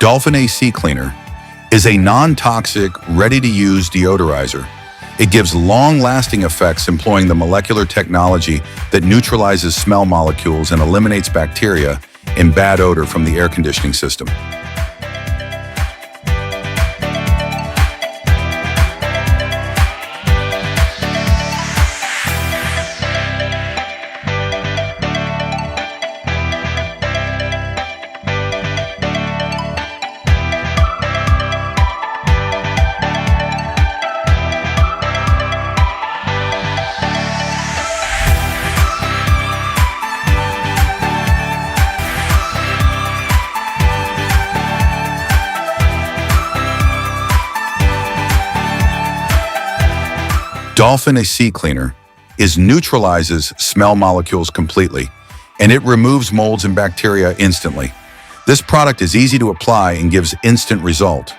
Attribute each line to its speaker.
Speaker 1: Dolphin AC Cleaner is a non-toxic, ready-to-use deodorizer. It gives long-lasting effects employing the molecular technology that neutralizes smell molecules and eliminates bacteria and bad odor from the air conditioning system. Dolphin AC Cleaner neutralizes smell molecules completely, and it removes molds and bacteria instantly. This product is easy to apply and gives instant result.